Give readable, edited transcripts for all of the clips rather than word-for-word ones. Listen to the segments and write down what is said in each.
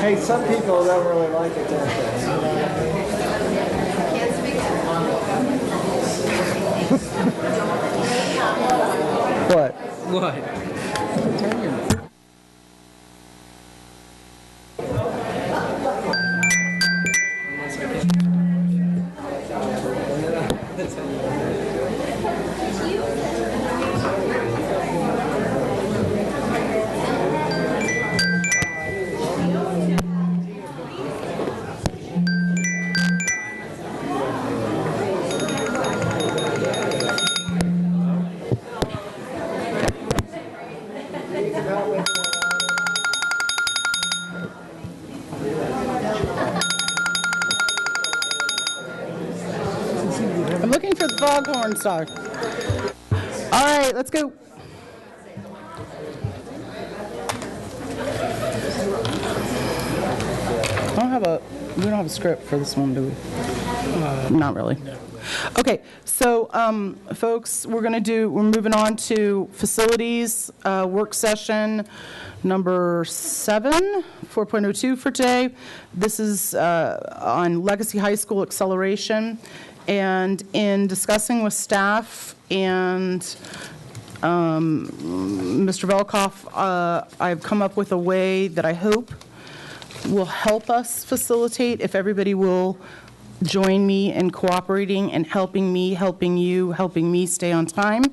Hey, some people don't really like it, don't they? What? What? I'm looking for the foghorn star. All right, let's go. We don't have a script for this one, do we? Not really. Okay, so folks, we're moving on to facilities work session number 7, 4.02 for today. This is on Legacy High School acceleration. And in discussing with staff and Mr. Velkoff, I've come up with a way that I hope will help us facilitate if everybody will join me in cooperating and helping me, helping you, helping me stay on time.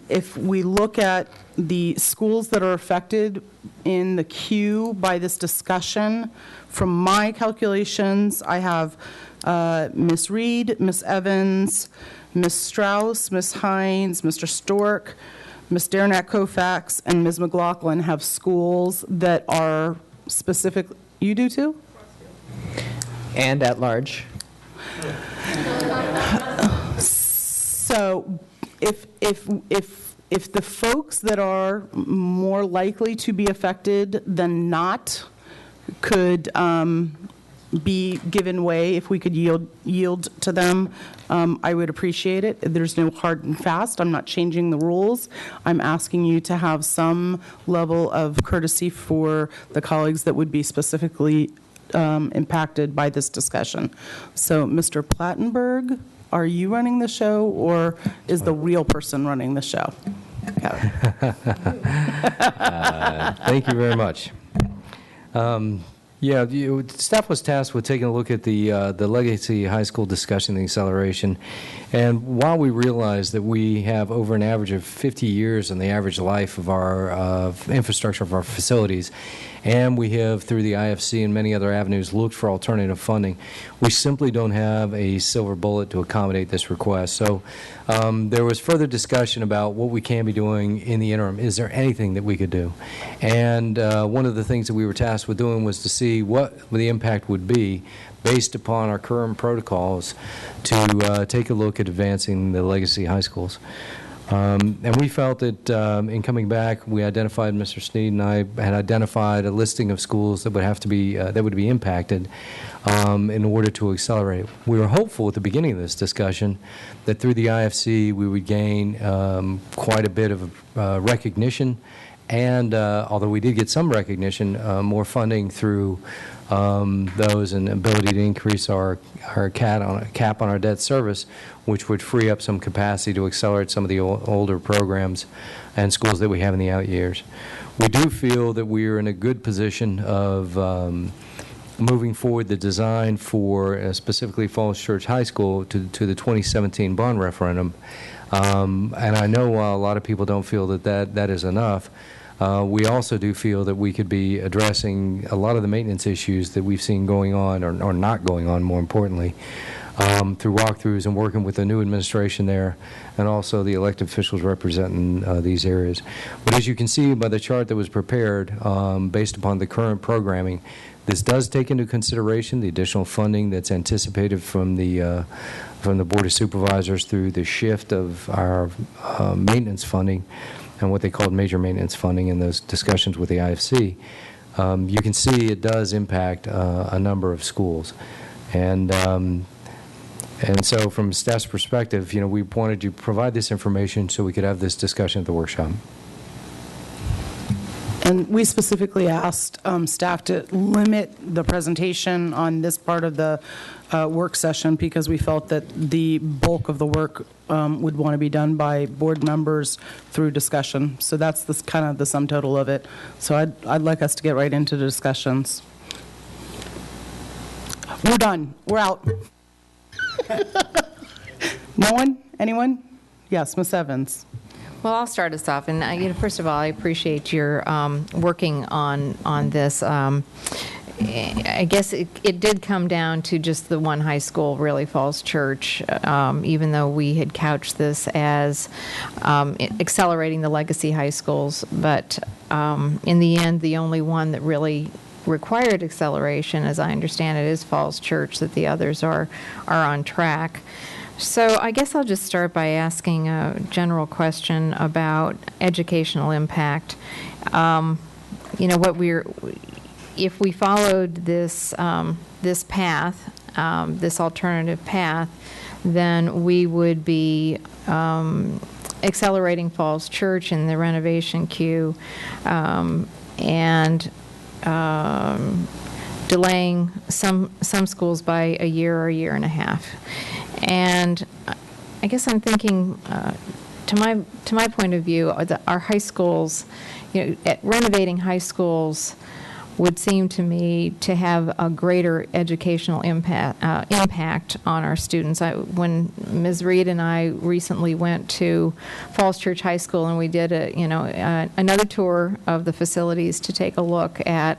If we look at the schools that are affected in the queue by this discussion, from my calculations, I have Ms. Reed, Ms. Evans, Ms. Strauss, Ms. Hines, Mr. Stork, Ms. Derenak-Kofax, and Ms. McLaughlin have schools that are specific. You do too? And at large. So if the folks that are more likely to be affected than not could be given way, if we could yield to them, I would appreciate it. There's no hard and fast. I'm not changing the rules. I'm asking you to have some level of courtesy for the colleagues that would be specifically impacted by this discussion. So, Mr. Plattenberg, are you running the show, or is the real person running the show? Thank you very much. Yeah, staff was tasked with taking a look at the Legacy High School discussion, the acceleration, and while we realize that we have over an average of 50 years in the average life of our infrastructure of our facilities, and we have, through the IFC and many other avenues, looked for alternative funding, we simply don't have a silver bullet to accommodate this request. So there was further discussion about what we can be doing in the interim. Is there anything that we could do? And one of the things that we were tasked with doing was to see what the impact would be based upon our current protocols to take a look at advancing the legacy high schools. And we felt that in coming back, we identified, Mr. Sneed and I had identified a listing of schools that would have to be, that would be impacted in order to accelerate. We were hopeful at the beginning of this discussion that through the IFC we would gain quite a bit of recognition, and although we did get some recognition, more funding through those and ability to increase our cap on our debt service, which would free up some capacity to accelerate some of the older programs and schools that we have in the out years. We do feel that we are in a good position of moving forward the design for specifically Falls Church High School to the 2017 bond referendum. And I know while a lot of people don't feel that is enough, we also do feel that we could be addressing a lot of the maintenance issues that we've seen going on, or not going on, more importantly, through walkthroughs and working with the new administration there, and also the elected officials representing these areas. But as you can see by the chart that was prepared, based upon the current programming, this does take into consideration the additional funding that's anticipated from the Board of Supervisors through the shift of our maintenance funding and what they called major maintenance funding in those discussions with the IFC. You can see it does impact a number of schools. And so from staff's perspective, you know, we wanted to provide this information so we could have this discussion at the workshop. And we specifically asked staff to limit the presentation on this part of the work session because we felt that the bulk of the work would want to be done by board members through discussion. So that's kind of the sum total of it. So I'd like us to get right into the discussions. We're done. We're out. No one? Anyone? Yes, Ms. Evans. Well, I'll start us off. And first of all, I appreciate your working on this. I guess it did come down to just the one high school, really, Falls Church, even though we had couched this as accelerating the legacy high schools. But in the end, the only one that really required acceleration, as I understand it, is Falls Church, that the others are on track. So I guess I'll just start by asking a general question about educational impact. If we followed this path, this alternative path, then we would be accelerating Falls Church in the renovation queue, and delaying some schools by a year or a year and a half. And I guess I'm thinking, to my point of view, our high schools, renovating high schools would seem to me to have a greater educational impact on our students. When Ms. Reed and I recently went to Falls Church High School, and we did another tour of the facilities to take a look at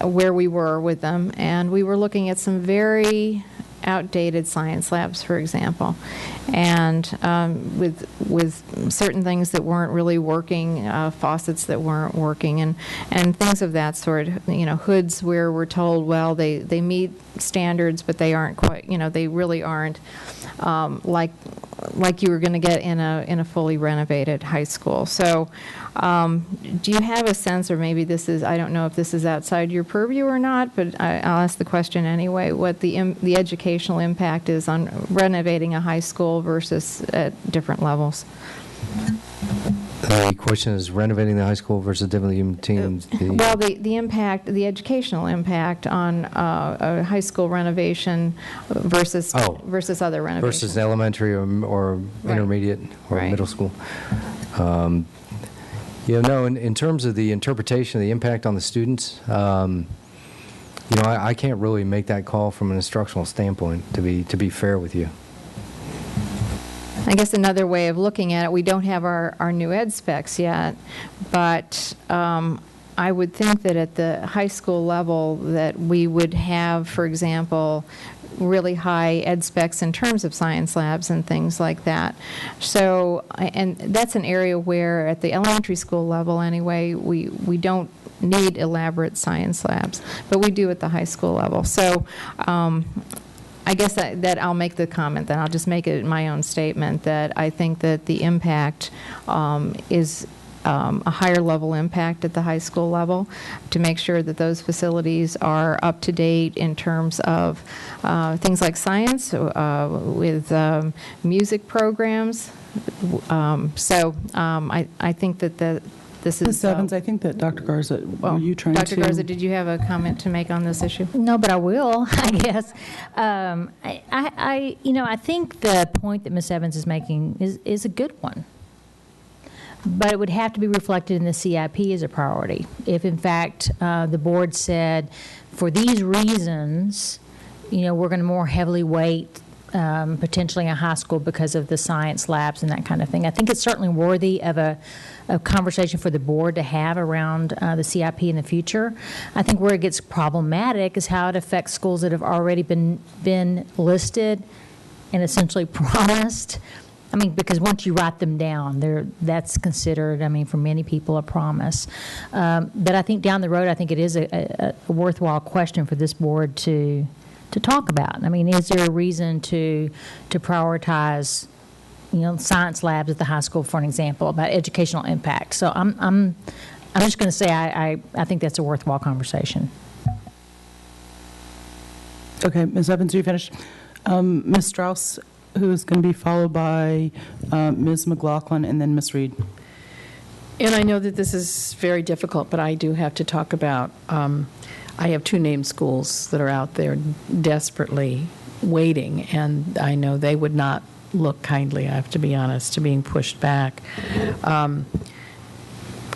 where we were with them, and we were looking at some very outdated science labs, for example, and with certain things that weren't really working, faucets that weren't working, and things of that sort. Hoods where we're told, well, they meet standards, but they aren't quite. They really aren't like you were going to get in a fully renovated high school. So, do you have a sense, or maybe this is, I don't know if this is outside your purview or not, but I'll ask the question anyway, what the educational impact is on renovating a high school versus at different levels? The question is renovating the high school versus different teams. Well, the impact, the educational impact on a high school renovation versus other renovations. Versus elementary or Right. intermediate or Right. middle school. In terms of the interpretation of the impact on the students, I can't really make that call from an instructional standpoint, to be fair with you. I guess another way of looking at it, we don't have our new ed specs yet, but I would think that at the high school level that we would have, for example, really high ed specs in terms of science labs and things like that. So, and that's an area where at the elementary school level anyway, we don't need elaborate science labs, but we do at the high school level. So, I guess that I'll make the comment, then I'll just make it my own statement, that I think that the impact is a higher level impact at the high school level, to make sure that those facilities are up to date in terms of things like science, with music programs. I think that this is... Ms. Evans, I think that Dr. Garza, were you trying to... Dr. Garza, did you have a comment to make on this issue? No, but I will, I guess. I think the point that Ms. Evans is making is a good one. But it would have to be reflected in the CIP as a priority. If, in fact, the board said, for these reasons, we're going to more heavily weight potentially a high school because of the science labs and that kind of thing. I think it's certainly worthy of a conversation for the board to have around the CIP in the future. I think where it gets problematic is how it affects schools that have already been listed and essentially promised. Because once you write them down, that's considered, for many people, a promise. But I think down the road, I think it is a worthwhile question for this board to talk about. Is there a reason to prioritize, science labs at the high school, for an example, about educational impact? So I'm just going to say I think that's a worthwhile conversation. Okay, Ms. Evans, are you finished? Ms. Strauss, who is going to be followed by Ms. McLaughlin and then Ms. Reed. And I know that this is very difficult, but I do have to talk about, I have 2 named schools that are out there desperately waiting, and I know they would not look kindly, I have to be honest, to being pushed back.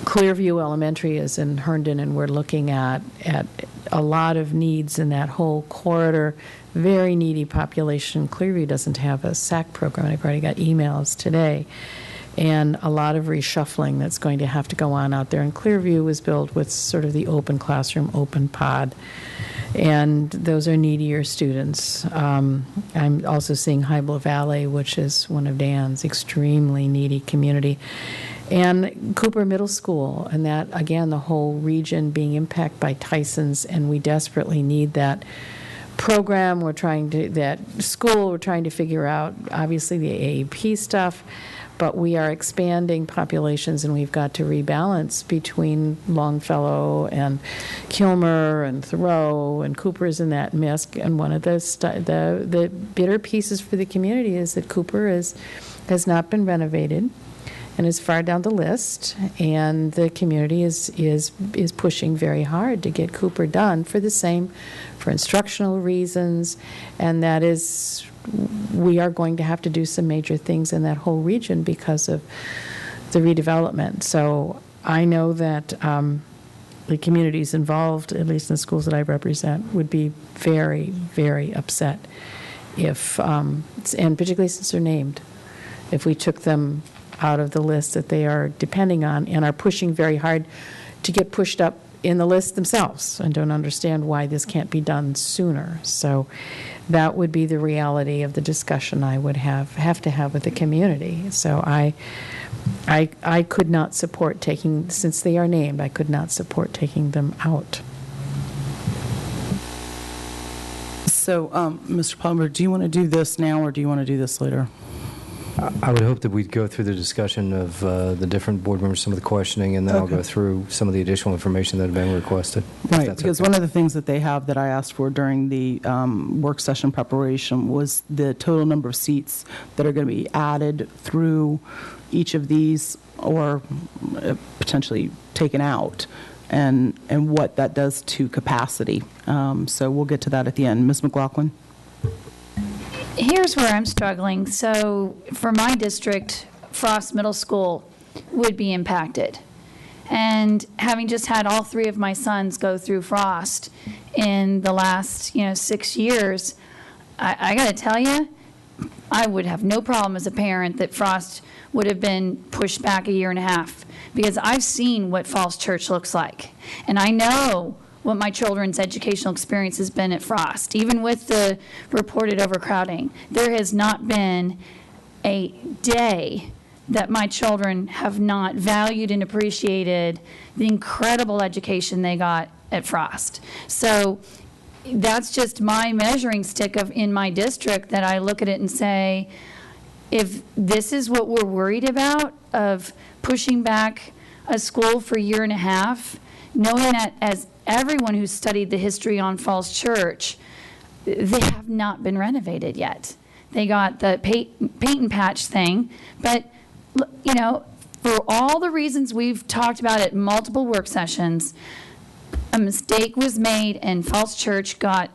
Clearview Elementary is in Herndon, and we're looking at a lot of needs in that whole corridor, very needy population. Clearview doesn't have a SAC program. I've already got emails today. And a lot of reshuffling that's going to have to go on out there. And Clearview was built with sort of the open classroom, open pod. And those are needier students. I'm also seeing Hybla Valley, which is one of Dan's extremely needy community. And Cooper Middle School, and that, again, the whole region being impacted by Tyson's, and we desperately need that program. We're trying to figure out, obviously, the AAP stuff, but we are expanding populations, and we've got to rebalance between Longfellow and Kilmer and Thoreau, and Cooper's in that mix. And one of the bitter pieces for the community is that Cooper has not been renovated and is far down the list, and the community is pushing very hard to get Cooper done for instructional reasons, and that is, we are going to have to do some major things in that whole region because of the redevelopment. So I know that the communities involved, at least in the schools that I represent, would be very, very upset if, and particularly since they're named, if we took them out of the list that they are depending on and are pushing very hard to get pushed up in the list themselves, and don't understand why this can't be done sooner. So that would be the reality of the discussion I would have to have with the community. So I could not support taking, since they are named, I could not support taking them out. So, Mr. Palmer, do you want to do this now, or do you want to do this later? I would hope that we'd go through the discussion of the different board members, some of the questioning, and then I'll go through some of the additional information that have been requested. Right, because one of the things that they have that I asked for during the work session preparation was the total number of seats that are going to be added through each of these, or potentially taken out, and what that does to capacity. So we'll get to that at the end. Ms. McLaughlin? Here's where I'm struggling. So for my district, Frost Middle School would be impacted. And having just had all 3 of my sons go through Frost in the last 6 years, I got to tell you, I would have no problem as a parent that Frost would have been pushed back 1.5 years, because I've seen what Falls Church looks like. And I know what my children's educational experience has been at Frost. Even with the reported overcrowding, there has not been a day that my children have not valued and appreciated the incredible education they got at Frost. So that's just my measuring stick in my district, that I look at it and say, if this is what we're worried about, of pushing back a school for 1.5 years, knowing that, as everyone who's studied the history on Falls Church, they have not been renovated yet. They got the paint and patch thing, but for all the reasons we've talked about at multiple work sessions, a mistake was made and Falls Church got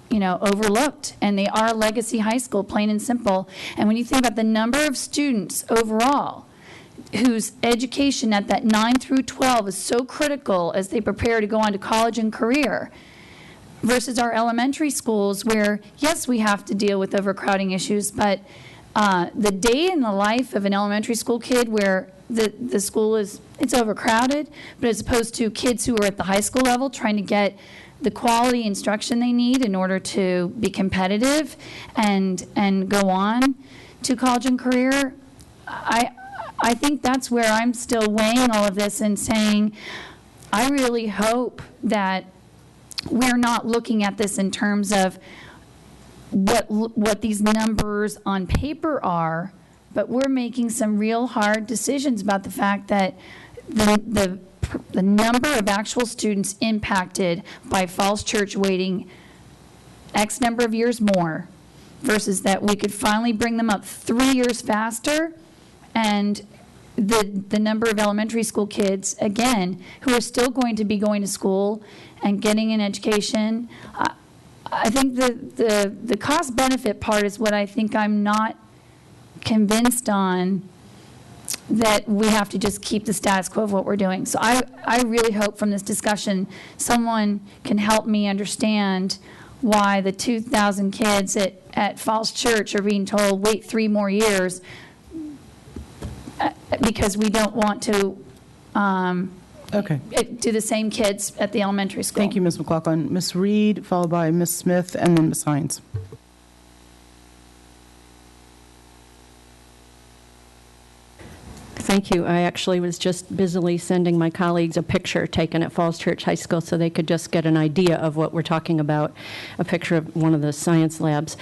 overlooked, and they are a legacy high school, plain and simple. And when you think about the number of students overall whose education at that 9 through 12 is so critical as they prepare to go on to college and career, versus our elementary schools where, yes, we have to deal with overcrowding issues, but the day in the life of an elementary school kid where the school it's overcrowded, but as opposed to kids who are at the high school level trying to get the quality instruction they need in order to be competitive and go on to college and career, I think that's where I'm still weighing all of this and saying, I really hope that we're not looking at this in terms of what these numbers on paper are, but we're making some real hard decisions about the fact that the number of actual students impacted by Falls Church waiting X number of years more, versus that we could finally bring them up 3 years faster and the number of elementary school kids, again, who are still going to be going to school and getting an education. I think the cost benefit part is what I think I'm not convinced on, that we have to just keep the status quo of what we're doing. So I really hope from this discussion someone can help me understand why the 2,000 kids at Falls Church are being told, wait 3 more years, because we don't want to Okay. do the same kids at the elementary school. Thank you, Ms. McLaughlin. Ms. Reed, followed by Ms. Smith, and then Ms. Hines. Thank you. I actually was just busily sending my colleagues a picture taken at Falls Church High School so they could just get an idea of what we're talking about, a picture of one of the science labs.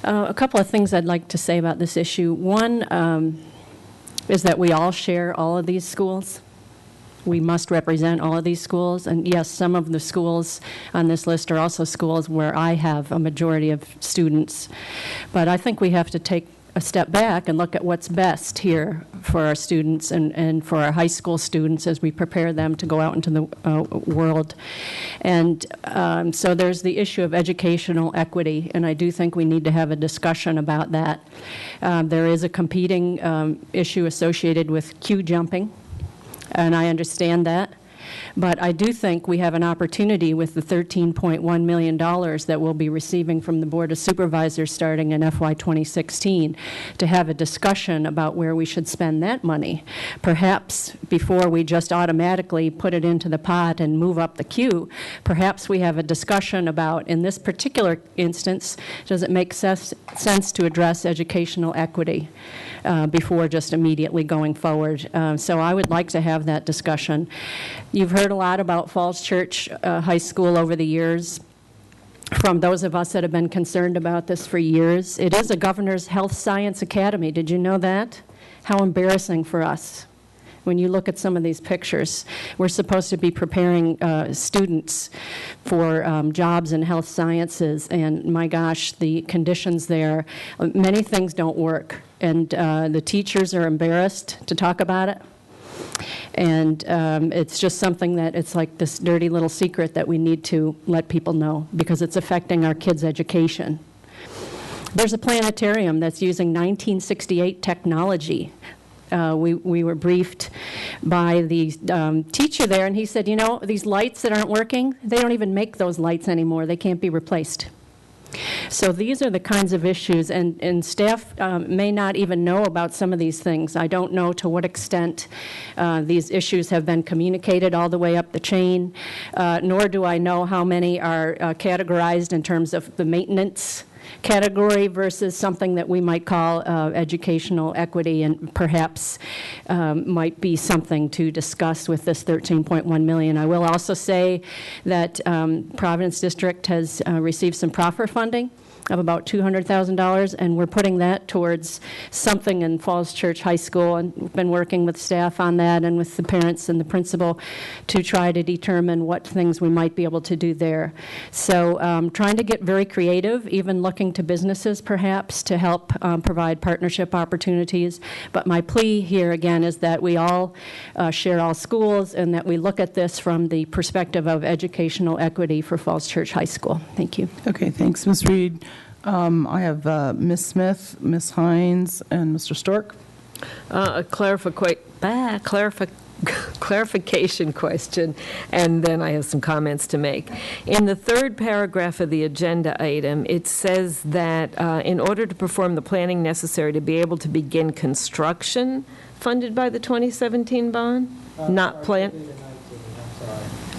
A couple of things I'd like to say about this issue. One is that we all share all of these schools. We must represent all of these schools. And yes, some of the schools on this list are also schools where I have a majority of students. But I think we have to take a step back and look at what's best here for our students and for our high school students as we prepare them to go out into the world. And so there's the issue of educational equity, and I do think we need to have a discussion about that. There is a competing issue associated with queue jumping, and I understand that. But I do think we have an opportunity with the $13.1 million that we'll be receiving from the Board of Supervisors starting in FY 2016 to have a discussion about where we should spend that money. Perhaps before we just automatically put it into the pot and move up the queue, perhaps we have a discussion about, in this particular instance, does it make sense to address educational equity before just immediately going forward. So I would like to have that discussion. You've heard a lot about Falls Church High School over the years from those of us that have been concerned about this for years. It is a Governor's Health Science Academy. Did you know that? How embarrassing for us. When you look at some of these pictures, we're supposed to be preparing students for jobs in health sciences, and my gosh, the conditions there, many things don't work, and the teachers are embarrassed to talk about it. And it's just something that it's like this dirty little secret that we need to let people know because it's affecting our kids' education. There's a planetarium that's using 1968 technology. We were briefed by the teacher there, and he said, you know, these lights that aren't working, they don't even make those lights anymore. They can't be replaced. So these are the kinds of issues, and staff may not even know about some of these things. I don't know to what extent these issues have been communicated all the way up the chain, nor do I know how many are categorized in terms of the maintenance category versus something that we might call educational equity, and perhaps might be something to discuss with this $13.1 million. I will also say that Providence District has received some proffer funding of about $200,000, and we're putting that towards something in Falls Church High School, and we've been working with staff on that and with the parents and the principal to try to determine what things we might be able to do there. So trying to get very creative, even looking to businesses perhaps to help provide partnership opportunities. But my plea here again is that we all share all schools and that we look at this from the perspective of educational equity for Falls Church High School. Thank you. Okay, thanks, Ms. Reed. I have Ms. Smith, Ms. Hines, and Mr. Stork. A clarification question, and then I have some comments to make. In the third paragraph of the agenda item, it says that in order to perform the planning necessary to be able to begin construction funded by the 2017 bond, not plan.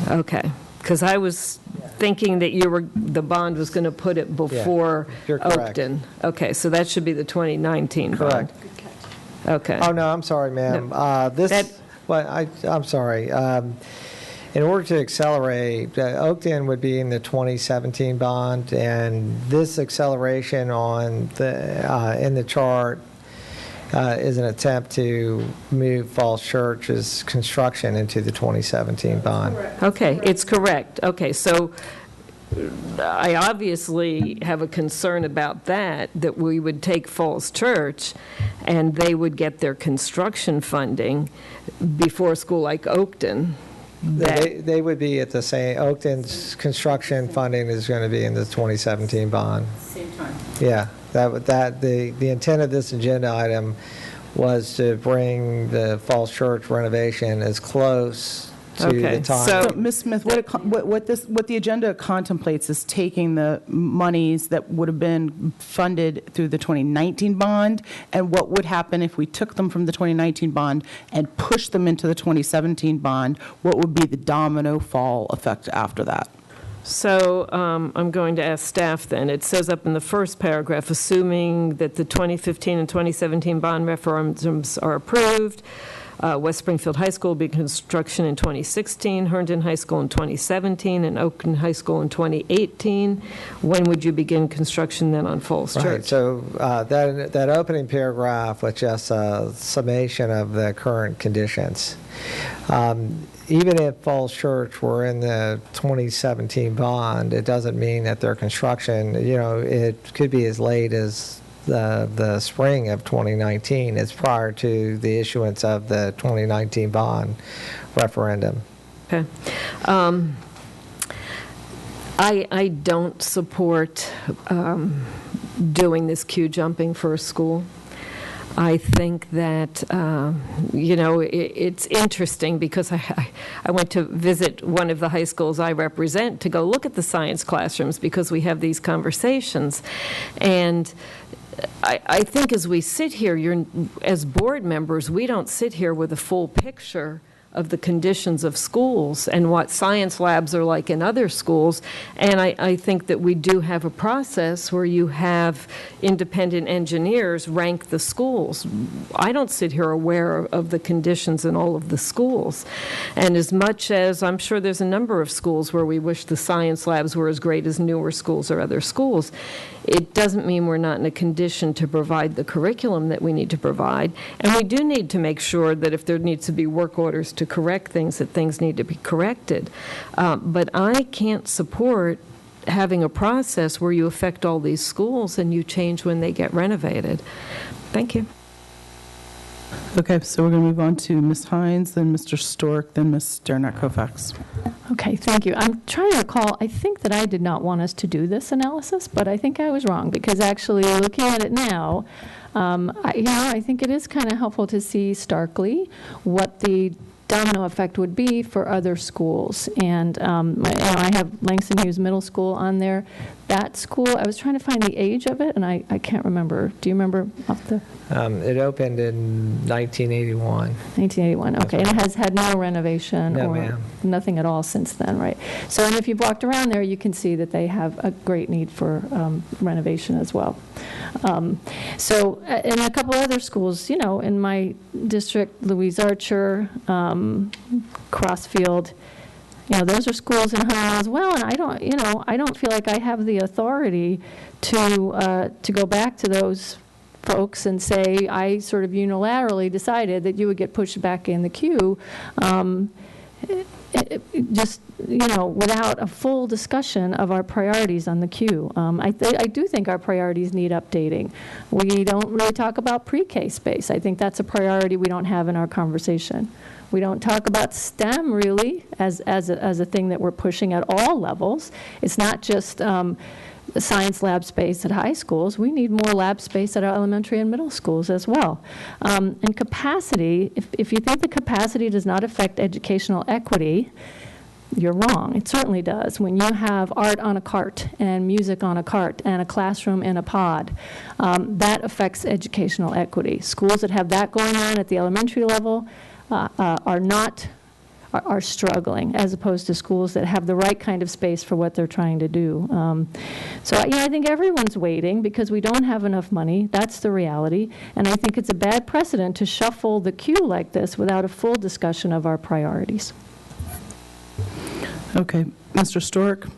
Okay, because I was thinking that the bond was going to put it before you're correct. Oakton. Okay, so that should be the 2019 bond. Correct. Okay. Oh, no, I'm sorry, ma'am. I'm sorry. In order to accelerate, Oakton would be in the 2017 bond, and this acceleration on in the chart is an attempt to move Falls Church's construction into the 2017 bond. Okay, it's correct. Okay, so I obviously have a concern about that we would take Falls Church and they would get their construction funding before a school like Oakton. They would be at the same, Oakton's construction funding is going to be in the 2017 bond. Same time. Yeah, the intent of this agenda item was to bring the Falls Church renovation as close to Okay, the time. So, Ms. Smith, what the agenda contemplates is taking the monies that would have been funded through the 2019 bond, and what would happen if we took them from the 2019 bond and pushed them into the 2017 bond, what would be the domino fall effect after that? So I'm going to ask staff then. It says up in the first paragraph, assuming that the 2015 and 2017 bond referendums are approved, West Springfield High School will be construction in 2016, Herndon High School in 2017, and Oakton High School in 2018. When would you begin construction then on Falls Church? Right, so that opening paragraph was just a summation of the current conditions. Even if Falls Church were in the 2017 bond, it doesn't mean that their construction, it could be as late as the spring of 2019. It's prior to the issuance of the 2019 bond referendum. Okay. I don't support doing this queue jumping for a school. I think that, it's interesting because I went to visit one of the high schools I represent to go look at the science classrooms because we have these conversations. And I think as we sit here, as board members, we don't sit here with a full picture of the conditions of schools and what science labs are like in other schools. And I think that we do have a process where you have independent engineers rank the schools. I don't sit here aware of the conditions in all of the schools. And as much as I'm sure there's a number of schools where we wish the science labs were as great as newer schools or other schools, it doesn't mean we're not in a condition to provide the curriculum that we need to provide. And we do need to make sure that if there needs to be work orders to correct things, that things need to be corrected. But I can't support having a process where you affect all these schools and you change when they get renovated. Thank you. Okay, so we're going to move on to Ms. Hines, then Mr. Stork, then Ms. Sternak-Kofax. Okay, thank you. I'm trying to recall, I think that I did not want us to do this analysis, but I think I was wrong, because actually looking at it now, I think it is kind of helpful to see starkly what the domino effect would be for other schools. And I have Langston Hughes Middle School on there. That school, I was trying to find the age of it, and I can't remember. Do you remember off the? It opened in 1981. 1981, okay. And it has had no renovation No, or ma'am. nothing at all since then, right? So, and if you've walked around there, you can see that they have a great need for renovation as well. So, in a couple other schools, in my district, Louise Archer, Crossfield, those are schools in Herndon as well, and I don't feel like I have the authority to go back to those folks and say, I sort of unilaterally decided that you would get pushed back in the queue, without a full discussion of our priorities on the queue. I do think our priorities need updating. We don't really talk about pre-K space. I think that's a priority we don't have in our conversation. We don't talk about STEM really as a thing that we're pushing at all levels. It's not just science lab space at high schools. We need more lab space at our elementary and middle schools as well. And capacity, if you think the capacity does not affect educational equity, you're wrong. It certainly does. When you have art on a cart and music on a cart and a classroom in a pod, that affects educational equity. Schools that have that going on at the elementary level are struggling, as opposed to schools that have the right kind of space for what they're trying to do. I think everyone's waiting because we don't have enough money. That's the reality. And I think it's a bad precedent to shuffle the queue like this without a full discussion of our priorities. Okay, Mr. Stork.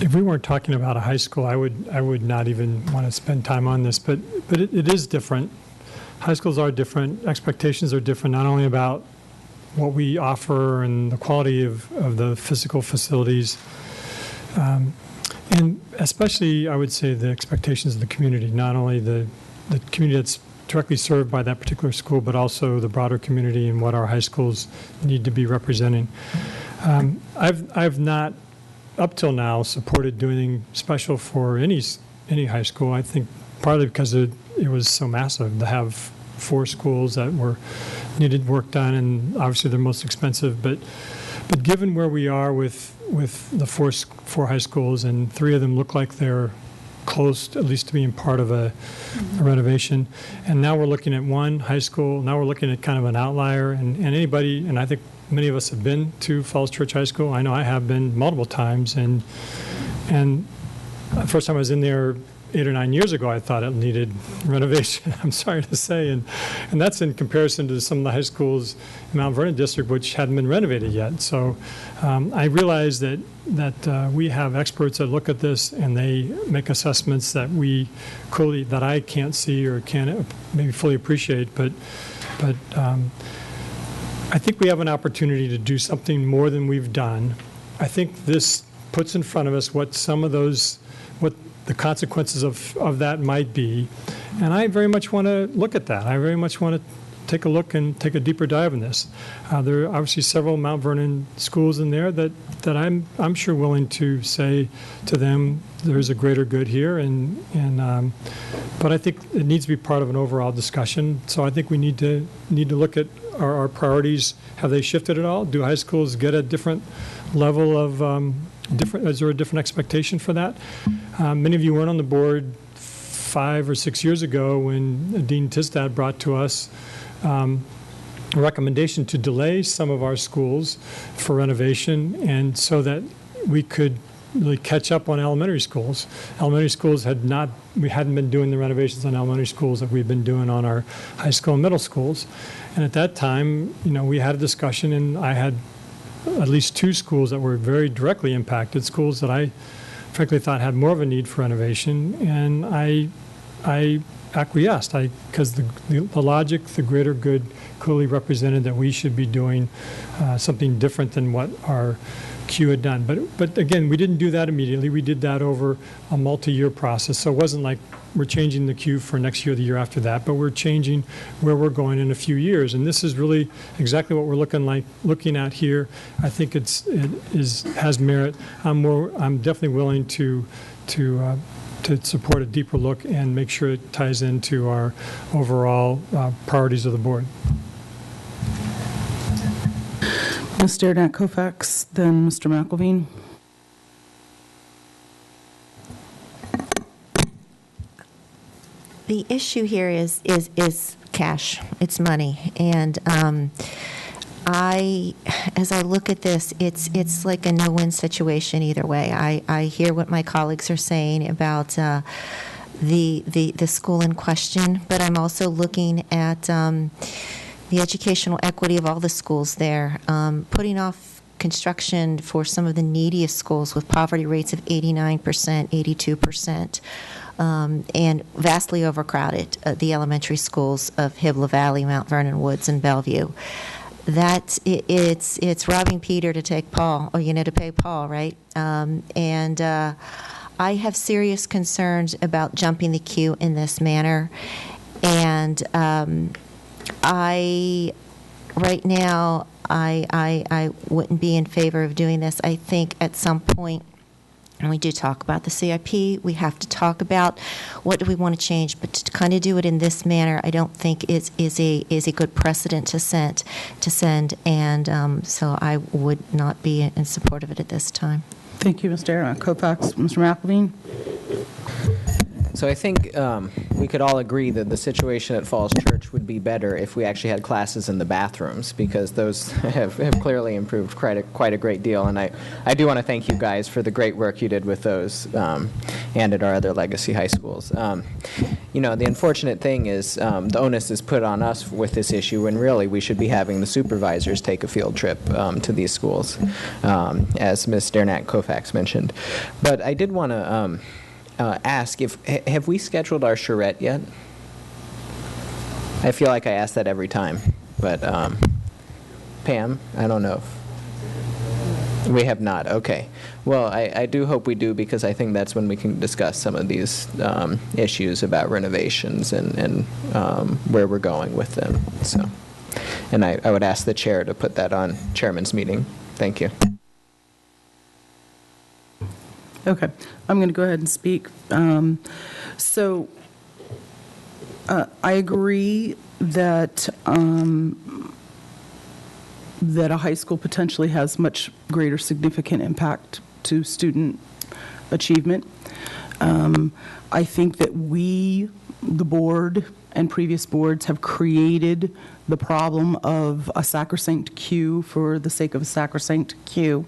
If we weren't talking about a high school, I would not even want to spend time on this, but it is different. High schools are different. Expectations are different, not only about what we offer and the quality of the physical facilities. And especially, I would say, the expectations of the community, not only the community that's directly served by that particular school, but also the broader community and what our high schools need to be representing. I've not, up till now, supported doing special for any high school. I think partly because it was so massive to have 4 schools that needed work done, and obviously they're most expensive. But given where we are with the four high schools, and 3 of them look like they're close, at least to being part of a renovation, and now we're looking at 1 high school. Now we're looking at kind of an outlier, and anybody, and I think many of us have been to Falls Church High School. I know I have been multiple times, and the first time I was in there 8 or 9 years ago, I thought it needed renovation, I'm sorry to say, and that's in comparison to some of the high schools in Mount Vernon District, which hadn't been renovated yet. So I realize that we have experts that look at this, and they make assessments that that I can't see or can't maybe fully appreciate, but I think we have an opportunity to do something more than we've done. I think this puts in front of us what the consequences of that might be. And I very much want to look at that. I very much want to take a look and take a deeper dive in this. There are obviously several Mount Vernon schools in there that I'm sure willing to say to them, there's a greater good here. But I think it needs to be part of an overall discussion. So I think we need to look at our priorities. Have they shifted at all? Do high schools get a different level of is there a different expectation for that? Many of you weren't on the board 5 or 6 years ago when Dean Tistad brought to us a recommendation to delay some of our schools for renovation, and so that we could really catch up on elementary schools. Elementary schools we hadn't been doing the renovations on elementary schools that we've been doing on our high school and middle schools. And at that time, we had a discussion, and I had at least 2 schools that were very directly impacted, schools that I frankly thought had more of a need for renovation, and I acquiesced because the logic, the greater good clearly represented that we should be doing something different than what our Q had done. But again, we didn't do that immediately. We did that over a multi-year process. So it wasn't like we're changing the Q for next year or the year after that, but we're changing where we're going in a few years. And this is really exactly what we're looking at here. I think it has merit. I'm definitely willing to support a deeper look and make sure it ties into our overall priorities of the board. Ms. Dearnat-Kofax, then Mr. McElveen. The issue here is cash. It's money, and as I look at this, it's like a no-win situation either way. I hear what my colleagues are saying about the school in question, but I'm also looking at the educational equity of all the schools there, putting off construction for some of the neediest schools with poverty rates of 89%, 82%. And vastly overcrowded, the elementary schools of Hibla Valley, Mount Vernon Woods, and Bellevue. It's robbing Peter to take Paul, or to pay Paul, right? I have serious concerns about jumping the queue in this manner, and right now I wouldn't be in favor of doing this. I think at some point, and we do talk about the CIP, we have to talk about what do we want to change, but to kind of do it in this manner, I don't think is a good precedent to send, and so I would not be in support of it at this time. Thank you, Ms. Dearnat-Kofax. Mr. McElveen. So I think we could all agree that the situation at Falls Church would be better if we actually had classes in the bathrooms, because those have clearly improved quite a great deal. And I do want to thank you guys for the great work you did with those and at our other legacy high schools. The unfortunate thing is the onus is put on us with this issue, when really we should be having the supervisors take a field trip to these schools, as Ms. Dearnat-Kofax mentioned. But I did want to ask have we scheduled our charrette yet? I feel like I ask that every time, but Pam? I don't know. We have not, okay. Well, I do hope we do, because I think that's when we can discuss some of these issues about renovations and where we're going with them. So, and I would ask the chair to put that on chairman's meeting. Thank you. Okay, I'm going to go ahead and speak. So I agree that that a high school potentially has much greater significant impact to student achievement. I think that we, the board, and previous boards have created the problem of a sacrosanct queue for the sake of a sacrosanct queue,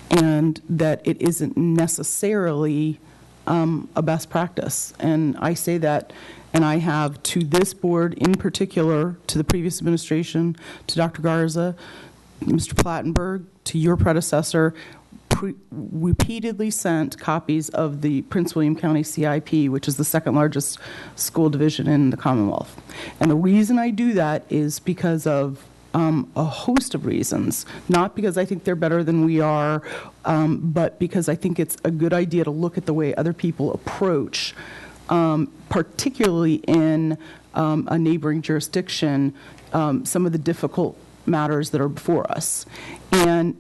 and that it isn't necessarily a best practice. And I say that, and I have, to this board in particular, to the previous administration, to Dr. Garza, Mr. Plattenberg, to your predecessor, repeatedly sent copies of the Prince William County CIP, which is the second largest school division in the Commonwealth. And the reason I do that is because of a host of reasons, not because I think they're better than we are, but because I think it's a good idea to look at the way other people approach, particularly in a neighboring jurisdiction, some of the difficult matters that are before us. And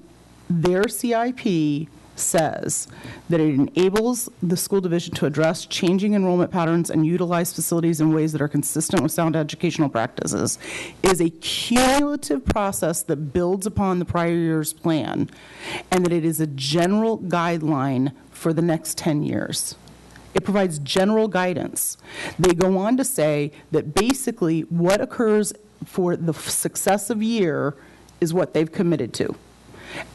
their CIP says that it enables the school division to address changing enrollment patterns and utilize facilities in ways that are consistent with sound educational practices. It is a cumulative process that builds upon the prior year's plan, and that it is a general guideline for the next 10 years. It provides general guidance. They go on to say that basically what occurs for the successive year is what they've committed to,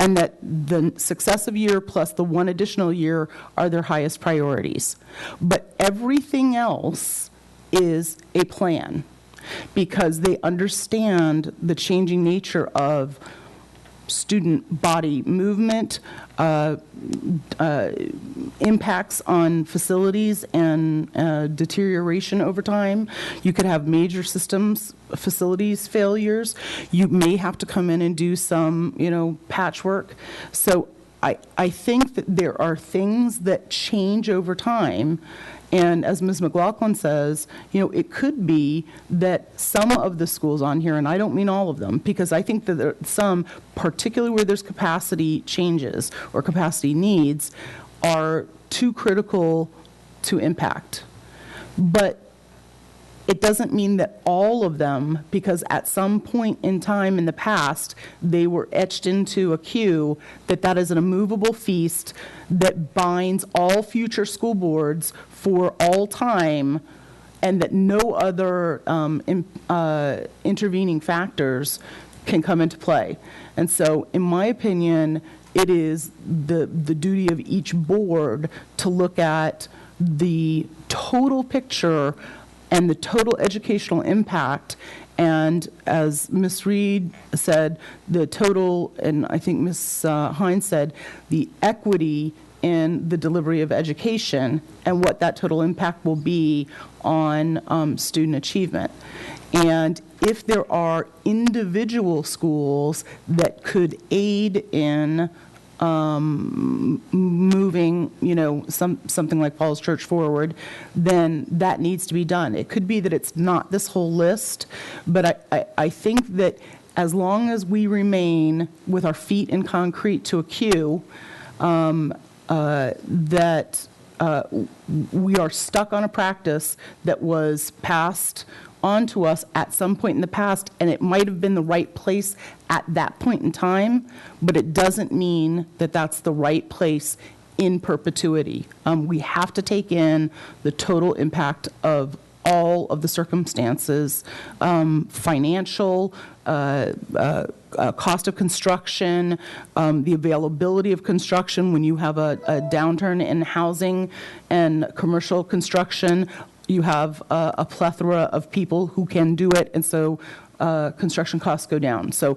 and that the successive year plus the one additional year are their highest priorities. But everything else is a plan, because they understand the changing nature of student body movement, impacts on facilities, and deterioration over time. You could have major systems, facilities failures. You may have to come in and do some, patchwork. So I think that there are things that change over time. And as Ms. McLaughlin says, it could be that some of the schools on here, and I don't mean all of them, because I think that there are some, particularly where there's capacity changes or capacity needs, are too critical to impact. But it doesn't mean that all of them, because at some point in time in the past, they were etched into a queue, that is an immovable feast that binds all future school boards for all time, and that no other intervening factors can come into play. And so, in my opinion, it is the duty of each board to look at the total picture and the total educational impact, and as Ms. Reed said, the total, and I think Ms. Hines said, the equity in the delivery of education and what that total impact will be on student achievement. And if there are individual schools that could aid in moving, something like Paul's Church forward, then that needs to be done. It could be that it's not this whole list, but I think that as long as we remain with our feet in concrete to a queue, that we are stuck on a practice that was passed on to us at some point in the past, and it might have been the right place at that point in time, but it doesn't mean that that's the right place in perpetuity. We have to take in the total impact of all of the circumstances, financial, cost of construction, the availability of construction when you have a downturn in housing and commercial construction. You have a plethora of people who can do it, and so construction costs go down. So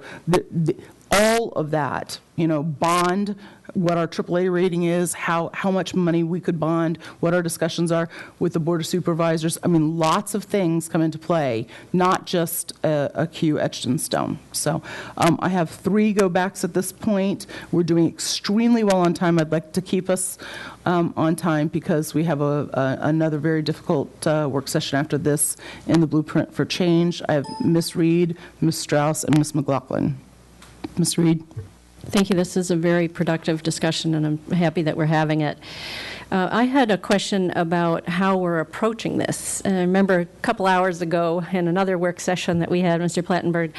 all of that, bond what our AAA rating is, how much money we could bond, what our discussions are with the Board of Supervisors. I mean, lots of things come into play, not just a Q etched in stone. So I have 3 go-backs at this point. We're doing extremely well on time. I'd like to keep us on time because we have another very difficult work session after this in the Blueprint for Change. I have Ms. Reed, Ms. Strauss, and Ms. McLaughlin. Ms. Reed. Thank you. This is a very productive discussion, and I'm happy that we're having it. I had a question about how we're approaching this. And I remember a couple hours ago in another work session that we had, Mr. Plattenberg,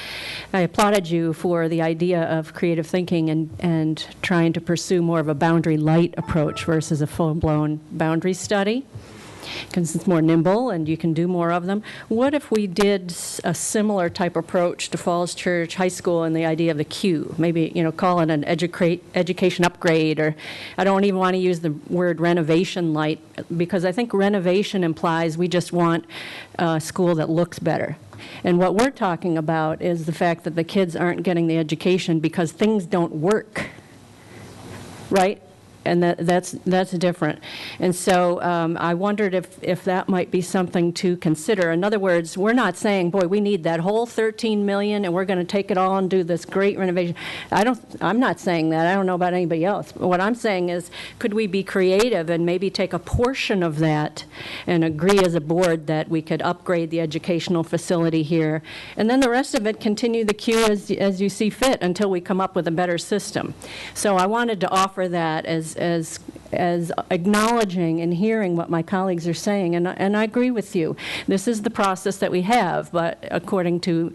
I applauded you for the idea of creative thinking and trying to pursue more of a boundary light approach versus a full-blown boundary study, because it's more nimble and you can do more of them. What if we did a similar type approach to Falls Church High School and the idea of the Q? Maybe, call it an education upgrade, or I don't even want to use the word renovation light, because I think renovation implies we just want a school that looks better. And what we're talking about is the fact that the kids aren't getting the education because things don't work, right? And that's different. And so I wondered if that might be something to consider. In other words, we're not saying, boy, we need that whole $13 million and we're going to take it all and do this great renovation. I'm not saying that. I don't know about anybody else. But what I'm saying is, could we be creative and maybe take a portion of that and agree as a board that we could upgrade the educational facility here, and then the rest of it continue the Q as you see fit until we come up with a better system. So I wanted to offer that as acknowledging and hearing what my colleagues are saying, and I agree with you. This is the process that we have, but according to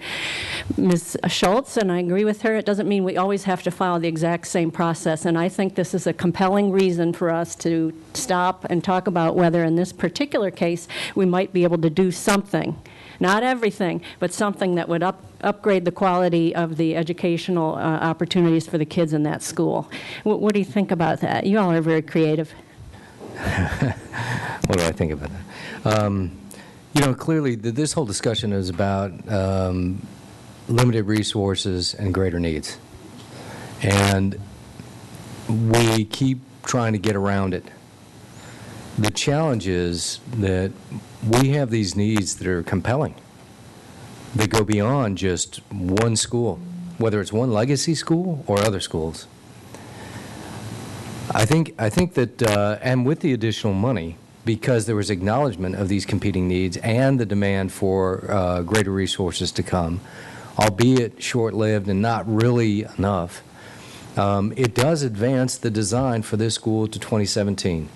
Ms. Schultz, and I agree with her, it doesn't mean we always have to follow the exact same process, and I think this is a compelling reason for us to stop and talk about whether in this particular case we might be able to do something. Not everything, but something that would upgrade the quality of the educational opportunities for the kids in that school. What do you think about that? You all are very creative. What do I think about that? Clearly, this whole discussion is about limited resources and greater needs. And we keep trying to get around it. The challenge is that we have these needs that are compelling, that go beyond just one school, whether it's one legacy school or other schools. I think that, and with the additional money, because there was acknowledgement of these competing needs and the demand for greater resources to come, albeit short-lived and not really enough, it does advance the design for this school to 2017.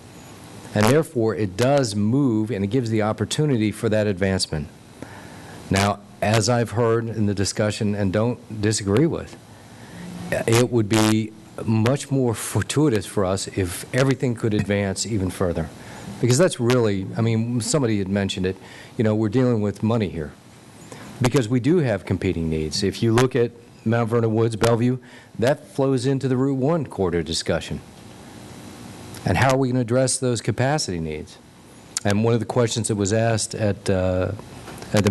And therefore, it does move, and it gives the opportunity for that advancement. Now, as I've heard in the discussion, and don't disagree with, it would be much more fortuitous for us if everything could advance even further. Because that's really, somebody had mentioned it, we're dealing with money here. Because we do have competing needs. If you look at Mount Vernon Woods, Bellevue, that flows into the Route 1 corridor discussion. And how are we going to address those capacity needs? And one of the questions that was asked at the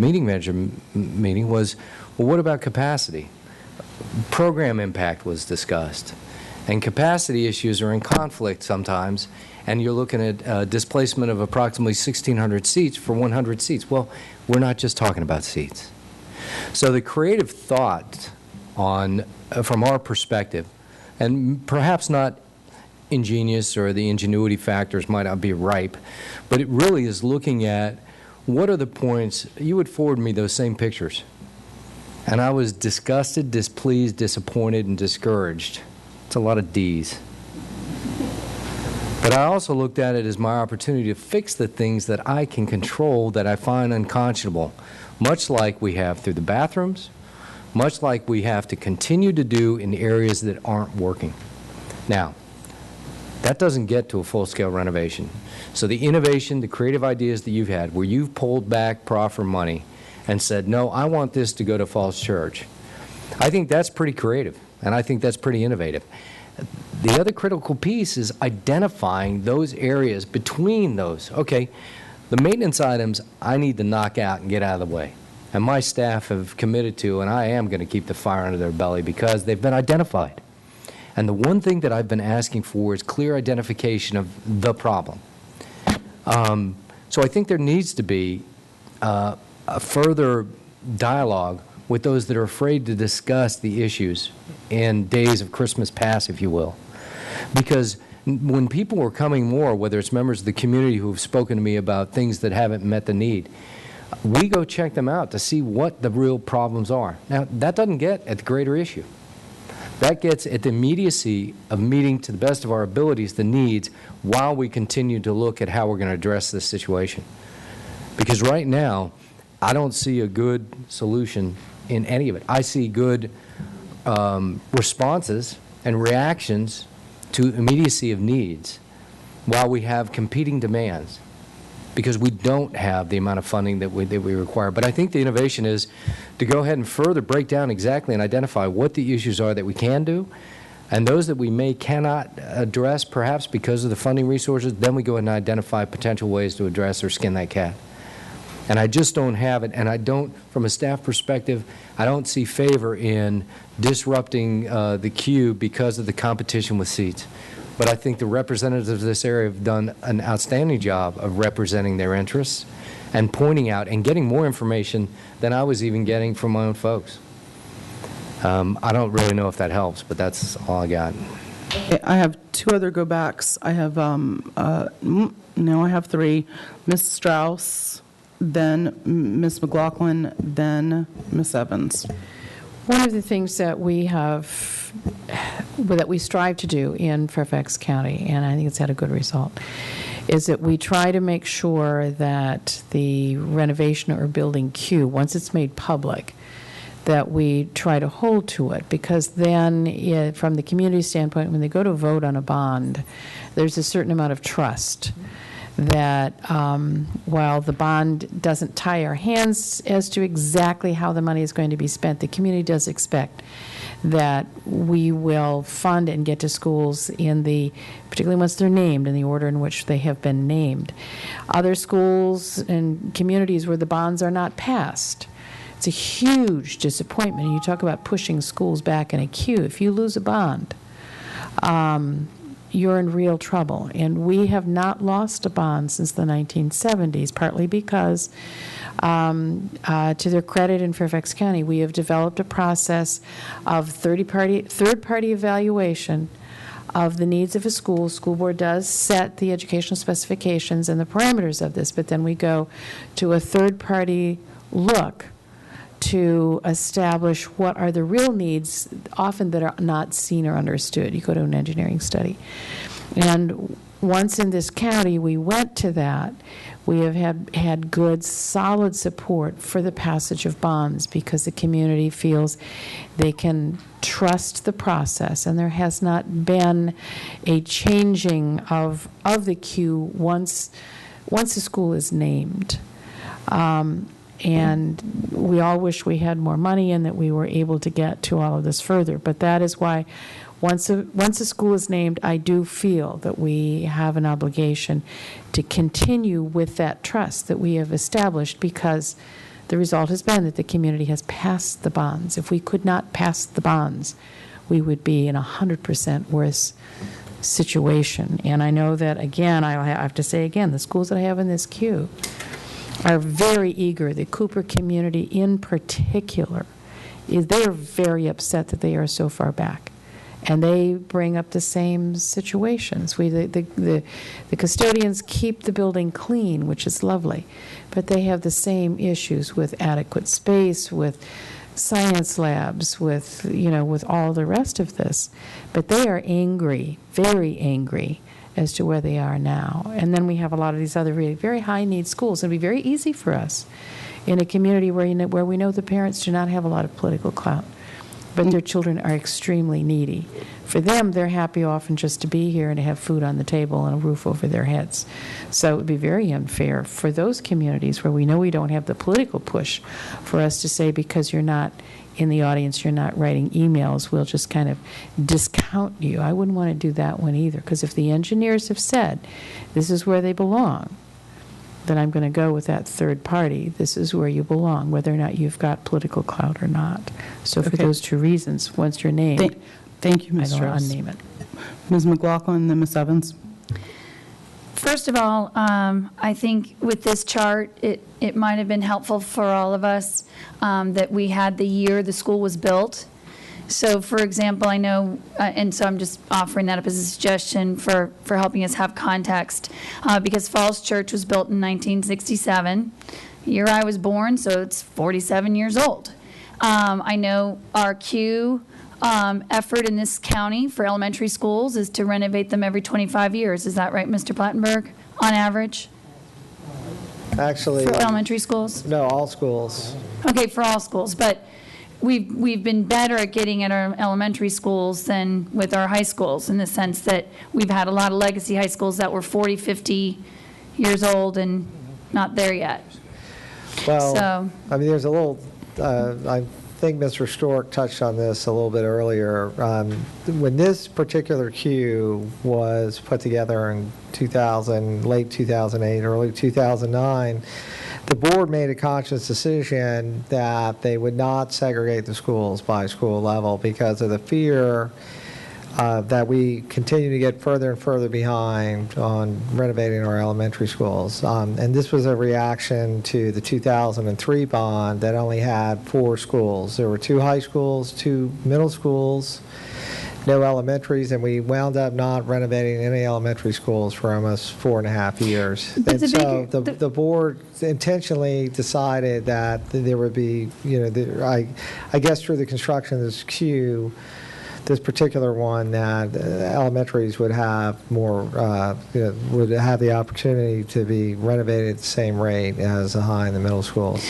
meeting manager meeting was, well, what about capacity? Program impact was discussed. And capacity issues are in conflict sometimes, and you're looking at displacement of approximately 1,600 seats for 100 seats. Well, we're not just talking about seats. So the creative thought from our perspective, and perhaps not ingenious, or the ingenuity factors might not be ripe, but it really is looking at what are the points. You would forward me those same pictures, and I was disgusted, displeased, disappointed, and discouraged. It's a lot of D's. But I also looked at it as my opportunity to fix the things that I can control that I find unconscionable, much like we have through the bathrooms, much like we have to continue to do in areas that aren't working. Now, that doesn't get to a full-scale renovation. So the innovation, the creative ideas that you've had, where you've pulled back proffer money and said, no, I want this to go to Falls Church, I think that's pretty creative, and I think that's pretty innovative. The other critical piece is identifying those areas between those. Okay, the maintenance items I need to knock out and get out of the way. and my staff have committed to, and I am going to keep the fire under their belly because they've been identified. And the one thing that I've been asking for is clear identification of the problem. So I think there needs to be a further dialogue with those that are afraid to discuss the issues in days of Christmas past, if you will. Because when people are coming more, whether it's members of the community who have spoken to me about things that haven't met the need, we go check them out to see what the real problems are. Now, that doesn't get at the greater issue. That gets at the immediacy of meeting to the best of our abilities the needs while we continue to look at how we're going to address this situation. Because right now, I don't see a good solution in any of it. I see good responses and reactions to immediacy of needs while we have competing demands, because we don't have the amount of funding that we require. But I think the innovation is to go ahead and further break down exactly and identify what the issues are that we can do, and those that we cannot address perhaps because of the funding resources, then we go ahead and identify potential ways to address or skin that cat. And I just don't have it, and I don't, from a staff perspective, I don't see favor in disrupting the queue because of the competition with seats. But I think the representatives of this area have done an outstanding job of representing their interests and pointing out and getting more information than I was even getting from my own folks. I don't really know if that helps, but that's all I got. I have two other go-backs. I have, no, I have three. Ms. Strauss, then Ms. McLaughlin, then Ms. Evans. One of the things that we have, that we strive to do in Fairfax County, and I think it's had a good result, is that we try to make sure that the renovation or building queue, once it's made public, that we try to hold to it, because then from the community standpoint, when they go to vote on a bond, there's a certain amount of trust that while the bond doesn't tie our hands as to exactly how the money is going to be spent, the community does expect that we will fund and get to schools in the, particularly once they're named, in the order in which they have been named. Other schools and communities where the bonds are not passed, it's a huge disappointment. You talk about pushing schools back in a queue. If you lose a bond, you're in real trouble. And we have not lost a bond since the 1970s, partly because, to their credit in Fairfax County, we have developed a process of third-party evaluation of the needs of a school. School board does set the educational specifications and the parameters of this, but then we go to a third-party look to establish what are the real needs, often that are not seen or understood. You go to an engineering study. And once in this county we went to that, we have had good, solid support for the passage of bonds because the community feels they can trust the process, and there has not been a changing of the queue once the school is named. And we all wish we had more money and that we were able to get to all of this further. But that is why once a school is named, I do feel that we have an obligation to continue with that trust that we have established, because the result has been that the community has passed the bonds. If we could not pass the bonds, we would be in a 100% worse situation. And I know that, again, I have to say again, the schools that I have in this queue are very eager. The Cooper community in particular, they are very upset that they are so far back. And they bring up the same situations. The custodians keep the building clean, which is lovely, but they have the same issues with adequate space, with science labs, with all the rest of this. But they are angry, very angry, as to where they are now. And then we have a lot of these other really very high-need schools. It would be very easy for us in a community where we know the parents do not have a lot of political clout, but their children are extremely needy. For them, they're happy often just to be here and to have food on the table and a roof over their heads. So it would be very unfair for those communities where we know we don't have the political push for us to say, because you're not in the audience, you're not writing emails, we'll just kind of discount you. I wouldn't want to do that one either, because if the engineers have said this is where they belong, then I'm going to go with that third party. This is where you belong, whether or not you've got political clout or not. So for Okay. those two reasons, once you're named, Thank you, I Ms. don't Strauss. unname it. Ms. McLaughlin, then Ms. Evans. First of all, I think with this chart, it might have been helpful for all of us that we had the year the school was built. So, for example, I know, and so I'm just offering that up as a suggestion for helping us have context, because Falls Church was built in 1967, year I was born, so it's 47 years old. I know our Q effort in this county for elementary schools is to renovate them every 25 years. Is that right, Mr. Plattenberg, on average, Actually, for elementary schools? no, all schools. Okay, for all schools, but we've been better at getting at our elementary schools than with our high schools, in the sense that we've had a lot of legacy high schools that were 40, 50 years old and not there yet. Well, So- I mean, there's a little, I think Mr. Stork touched on this a little bit earlier. When this particular queue was put together in 2000, late 2008, early 2009, the board made a conscious decision that they would not segregate the schools by school level because of the fear that we continue to get further and further behind on renovating our elementary schools. And this was a reaction to the 2003 bond that only had 4 schools. There were 2 high schools, 2 middle schools, no elementaries, and we wound up not renovating any elementary schools for almost 4.5 years. But And the so bigger- the board intentionally decided that there would be, I guess through the construction of this queue, this particular one, that elementaries would have more, would have the opportunity to be renovated at the same rate as the high and the middle schools.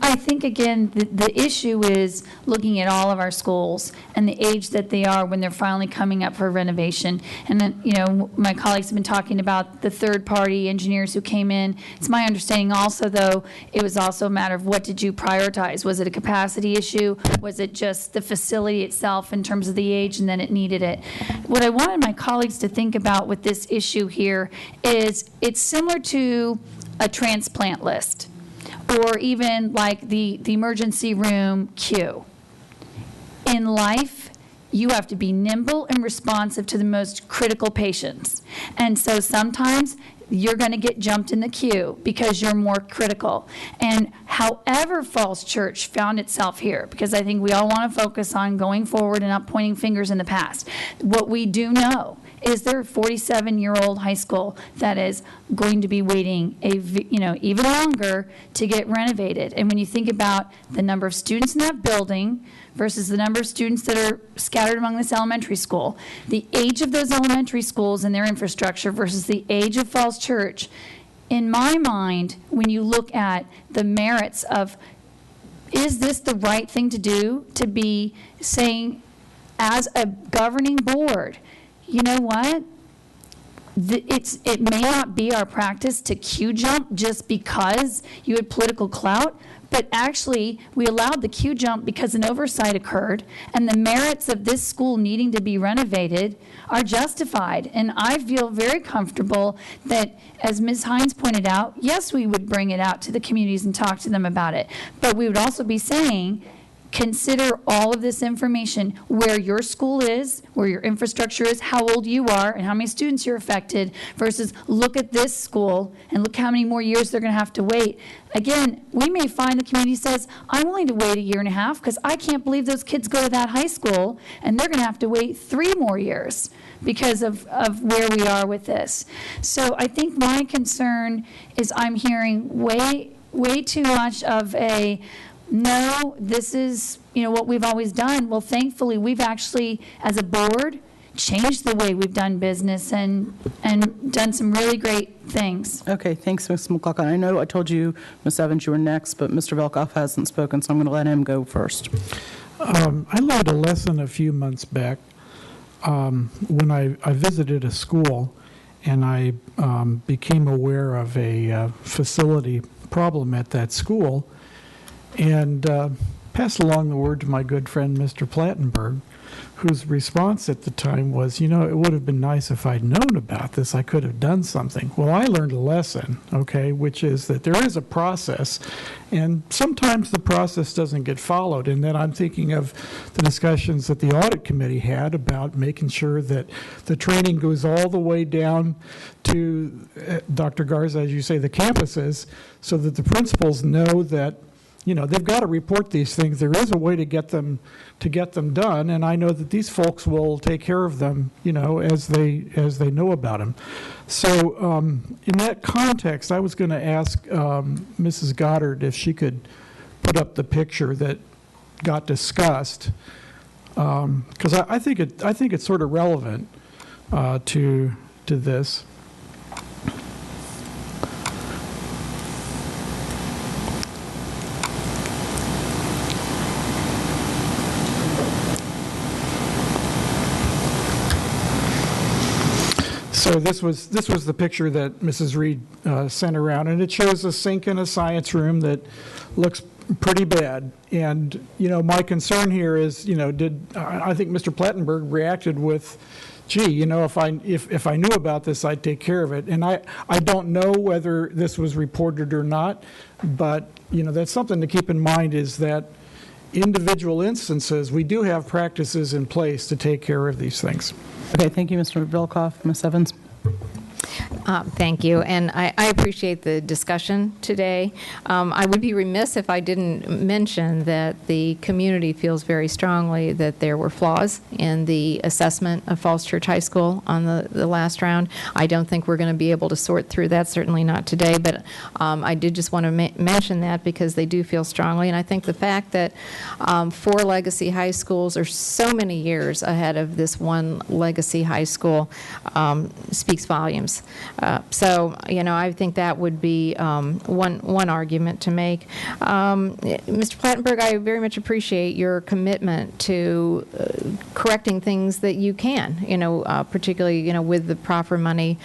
I think, again, the issue is looking at all of our schools and the age that they are when they're finally coming up for renovation. And then, my colleagues have been talking about the third-party engineers who came in. It's my understanding also, though, it was also a matter of what did you prioritize? Was it a capacity issue? Was it just the facility itself in terms of the age, and then it needed it? What I wanted my colleagues to think about with this issue here is it's similar to a transplant list, or even like the emergency room queue. In life, you have to be nimble and responsive to the most critical patients. And so sometimes you're going to get jumped in the queue because you're more critical. And however Falls Church found itself here, because I think we all want to focus on going forward and not pointing fingers in the past, what we do know is there a 47-year-old high school that is going to be waiting even longer to get renovated. And when you think about the number of students in that building versus the number of students that are scattered among this elementary school, the age of those elementary schools and their infrastructure versus the age of Falls Church, in my mind, when you look at the merits of, is this the right thing to do, to be saying as a governing board, you know what? It may not be our practice to queue jump just because you had political clout, but actually we allowed the queue jump because an oversight occurred, and the merits of this school needing to be renovated are justified. And I feel very comfortable that, as Ms. Hines pointed out, yes, we would bring it out to the communities and talk to them about it, but we would also be saying, consider all of this information, where your school is, where your infrastructure is, how old you are, and how many students you're affected, versus look at this school and look how many more years they're going to have to wait. Again, we may find the community says, I'm willing to wait 1.5 years because I can't believe those kids go to that high school and they're going to have to wait 3 more years because of where we are with this. So I think my concern is I'm hearing way too much of a, no, this is, what we've always done. Well, thankfully, we've actually, as a board, changed the way we've done business and done some really great things. Okay, thanks, Ms. McLaughlin. I know I told you, Ms. Evans, you were next, but Mr. Velkoff hasn't spoken, so I'm going to let him go first. I learned a lesson a few months back when I visited a school, and I became aware of a facility problem at that school, and passed along the word to my good friend Mr. Plattenberg, whose response at the time was, it would have been nice if I'd known about this. I could have done something. Well, I learned a lesson, okay, which is that there is a process, and sometimes the process doesn't get followed. And then I'm thinking of the discussions that the audit committee had about making sure that the training goes all the way down to, Dr. Garza, as you say, the campuses, so that the principals know that they've got to report these things. There is a way to get them done, and I know that these folks will take care of them, as they know about them. So in that context, I was going to ask Mrs. Goddard if she could put up the picture that got discussed, because I think it's sort of relevant to this. So this was the picture that Mrs. Reed sent around, and it shows a sink in a science room that looks pretty bad. And my concern here is, I think Mr. Plettenberg reacted with, gee, if I knew about this, I'd take care of it. And I don't know whether this was reported or not, but that's something to keep in mind, is that individual instances, we do have practices in place to take care of these things. Okay, thank you, Mr. Vilkoff. Ms. Evans? Thank you, and I appreciate the discussion today. I would be remiss if I didn't mention that the community feels very strongly that there were flaws in the assessment of Falls Church High School on the last round. I don't think we're going to be able to sort through that, certainly not today, but I did just want to mention that because they do feel strongly, and I think the fact that 4 legacy high schools are so many years ahead of this one legacy high school speaks volumes. So, I think that would be one argument to make. Mr. Plattenberg, I very much appreciate your commitment to correcting things that you can, particularly, with the proper money,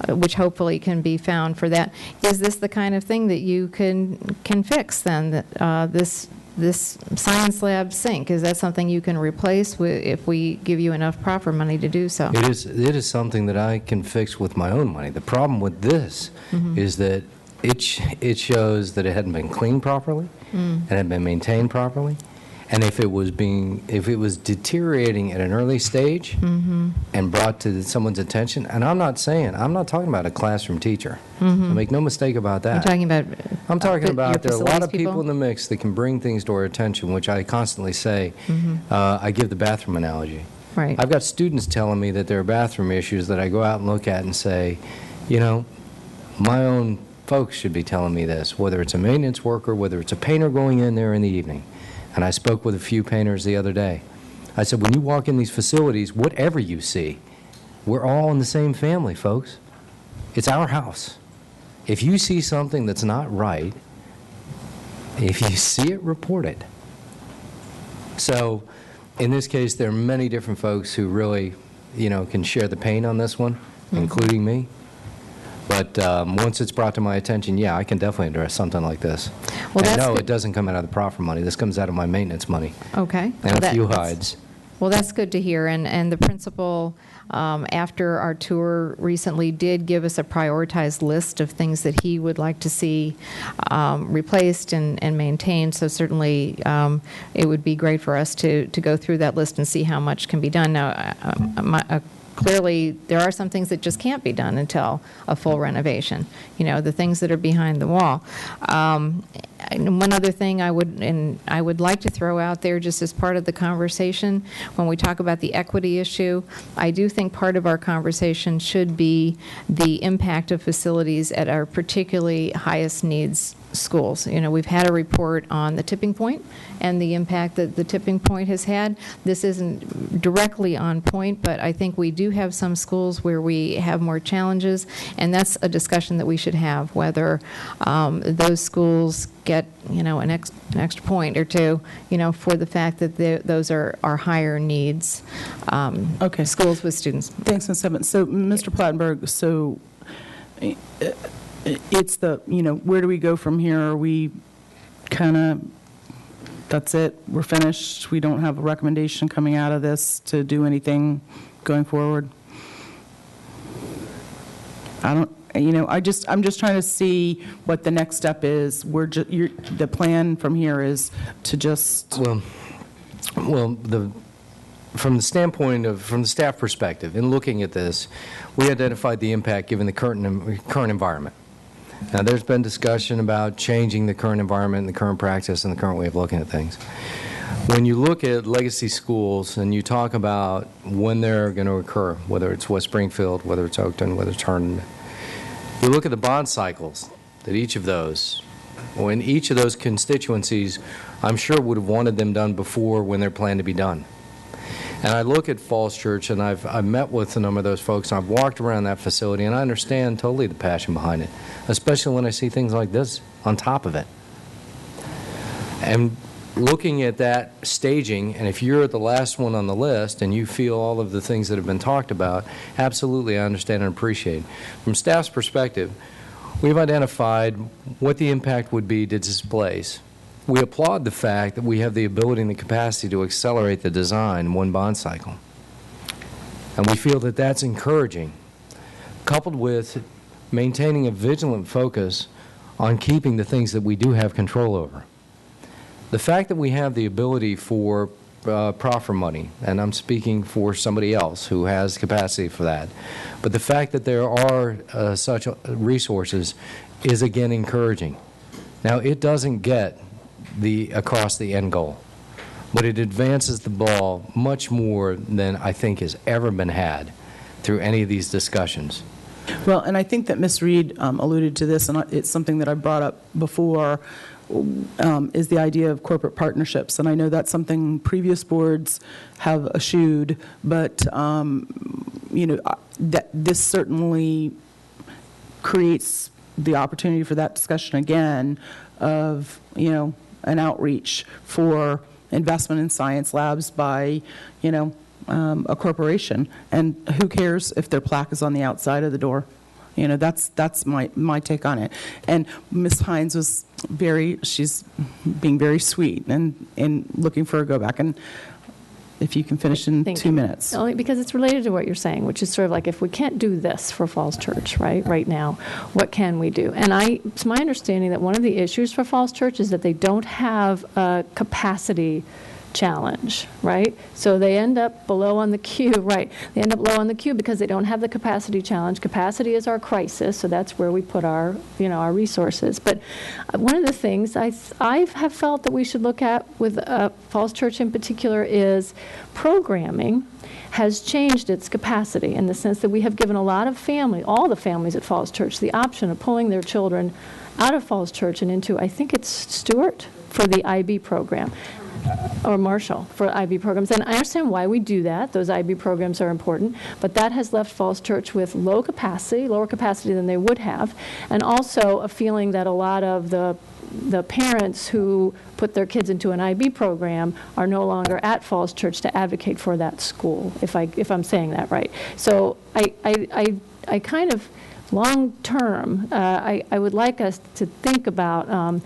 which hopefully can be found for that. Is this the kind of thing that you can fix then, that this science lab sink? Is that something you can replace if we give you enough proper money to do so? It is something that I can fix with my own money. The problem with this is that it shows that it hadn't been cleaned properly, and hadn't been maintained properly. And if it was deteriorating at an early stage and brought to someone's attention, and I'm not talking about a classroom teacher. So make no mistake about that. I'm talking about there are a lot of people in the mix that can bring things to our attention, which I constantly say. I give the bathroom analogy. Right. I've got students telling me that there are bathroom issues that I go out and look at and say, my own folks should be telling me this, whether it's a maintenance worker, whether it's a painter going in there in the evening. And I spoke with a few painters the other day. I said, when you walk in these facilities, whatever you see, we're all in the same family, folks. It's our house. If you see something that's not right, if you see it, report it. So in this case, there are many different folks who really, can share the pain on this one, including me. But once it's brought to my attention, I can definitely address something like this. Well, and no, it doesn't come out of the profit money. This comes out of my maintenance money. Okay. And a few hides. Well, that's good to hear. And the principal, after our tour recently, did give us a prioritized list of things that he would like to see replaced and maintained. So certainly it would be great for us to go through that list and see how much can be done. Now, clearly, there are some things that just can't be done until a full renovation, the things that are behind the wall. And one other thing I would like to throw out there just as part of the conversation, when we talk about the equity issue, I do think part of our conversation should be the impact of facilities at our particularly highest needs schools. We've had a report on the tipping point and the impact that the tipping point has had. This isn't directly on point, but I think we do have some schools where we have more challenges, and that's a discussion that we should have, whether those schools get, an extra point or two, for the fact that those are higher needs schools with students. Thanks, Ms. Evans. So, Mr. Plattenberg, it's where do we go from here? Are we kind of that's it, we're finished, we don't have a recommendation coming out of this to do anything going forward? I don't, I'm just trying to see what the next step is. The plan from here is to just. From the standpoint of, from the staff perspective, in looking at this, we identified the impact given the current environment. Now, there's been discussion about changing the current environment and the current practice and the current way of looking at things. When you look at legacy schools and you talk about when they're going to occur, whether it's West Springfield, whether it's Oakton, whether it's Herndon, you look at the bond cycles that each of those, when each of those constituencies, I'm sure would have wanted them done before when they're planned to be done. And I look at Falls Church, and I've met with a number of those folks, and I've walked around that facility, and I understand totally the passion behind it, especially when I see things like this on top of it. And looking at that staging, and if you're the last one on the list and you feel all of the things that have been talked about, absolutely I understand and appreciate. From staff's perspective, we've identified what the impact would be to displace. We applaud the fact that we have the ability and the capacity to accelerate the design in one bond cycle. And we feel that that's encouraging, coupled with maintaining a vigilant focus on keeping the things that we do have control over. The fact that we have the ability for proffer money, and I'm speaking for somebody else who has capacity for that, but the fact that there are such resources is again encouraging. Now, it doesn't get across the end goal, but it advances the ball much more than I think has ever been had through any of these discussions. Well, and I think that Ms. Reed alluded to this, and it's something that I brought up before, is the idea of corporate partnerships. And I know that's something previous boards have eschewed, but, that this certainly creates the opportunity for that discussion again of, an outreach for investment in science labs by, a corporation. And who cares if their plaque is on the outside of the door? That's my take on it. And Ms. Hines was she's being very sweet and looking for a go back. And if you can finish in 2 minutes. Only because it's related to what you're saying, which is sort of like, if we can't do this for Falls Church, right now, what can we do? And it's my understanding that one of the issues for Falls Church is that they don't have a capacity challenge, right? So they end up below on the queue, right? They end up low on the queue because they don't have the capacity challenge. Capacity is our crisis, so that's where we put our resources. But one of the things I have felt that we should look at with Falls Church in particular is programming has changed its capacity in the sense that we have given a lot of all the families at Falls Church, the option of pulling their children out of Falls Church and into, I think it's Stewart for the IB program. Or Marshall for IB programs. And I understand why we do that. Those IB programs are important. But that has left Falls Church with lower capacity than they would have, and also a feeling that a lot of the parents who put their kids into an IB program are no longer at Falls Church to advocate for that school, if I'm saying that right. So I kind of, long term, I would like us to think about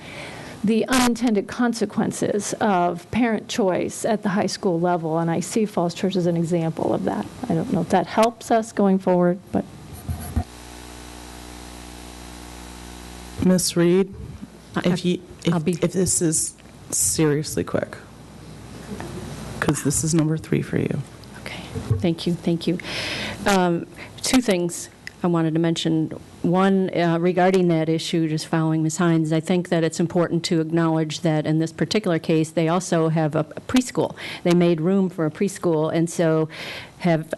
the unintended consequences of parent choice at the high school level, and I see Falls Church as an example of that. I don't know if that helps us going forward, but. Ms. Reed, if this is seriously quick, because this is number 3 for you. Okay, thank you. 2 things I wanted to mention. One, regarding that issue, just following Ms. Hines, I think that it's important to acknowledge that in this particular case, they also have a preschool. They made room for a preschool, and so have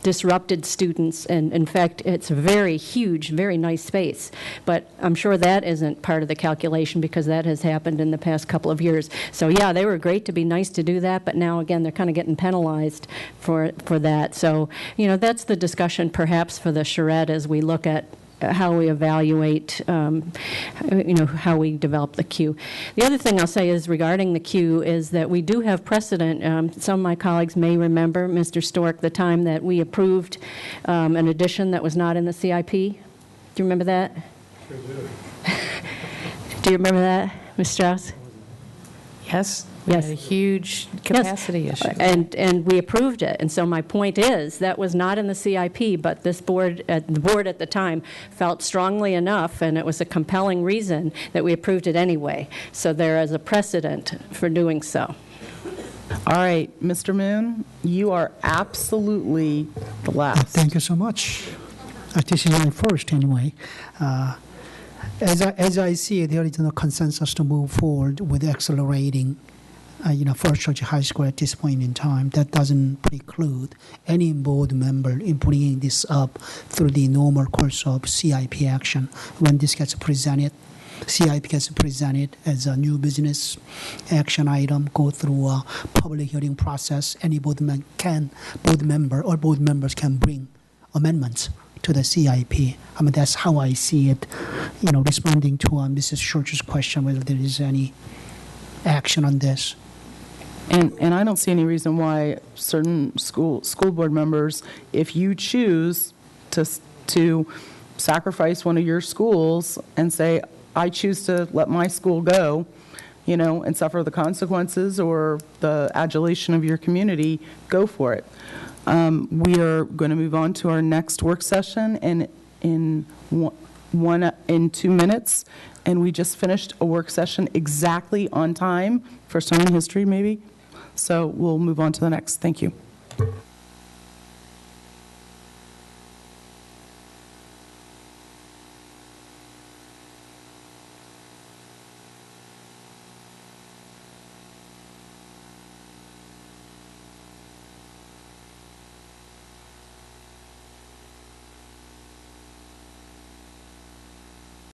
disrupted students. And in fact, it's a very huge, very nice space. But I'm sure that isn't part of the calculation because that has happened in the past couple of years. So yeah, they were great to be nice to do that, but now again, they're kind of getting penalized for that. So, that's the discussion perhaps for the charrette as we look at how we evaluate, how we develop the queue. The other thing I'll say is regarding the queue is that we do have precedent. Some of my colleagues may remember, Mr. Stork, the time that we approved an addition that was not in the CIP. Do you remember that? Sure do. Do you remember that, Ms. Strauss? Yes, we had a huge capacity issue. And we approved it. And so my point is, that was not in the CIP, but this board, the board at the time felt strongly enough, and it was a compelling reason that we approved it anyway. So there is a precedent for doing so. All right, Mr. Moon, you are absolutely the last. Thank you so much. This is my first anyway. As I see it, there is no consensus to move forward with accelerating, Falls Church High School at this point in time. That doesn't preclude any board member in bringing this up through the normal course of CIP action. When this gets presented, CIP gets presented as a new business action item, go through a public hearing process. Any board members can bring amendments to the CIP. I mean, that's how I see it, responding to Mrs. Schultz's question, whether there is any action on this. And I don't see any reason why certain school board members, if you choose to sacrifice one of your schools and say, I choose to let my school go, and suffer the consequences or the adulation of your community, go for it. We are going to move on to our next work session in 2 minutes, and we just finished a work session exactly on time, first time in history maybe. So we'll move on to the next. Thank you.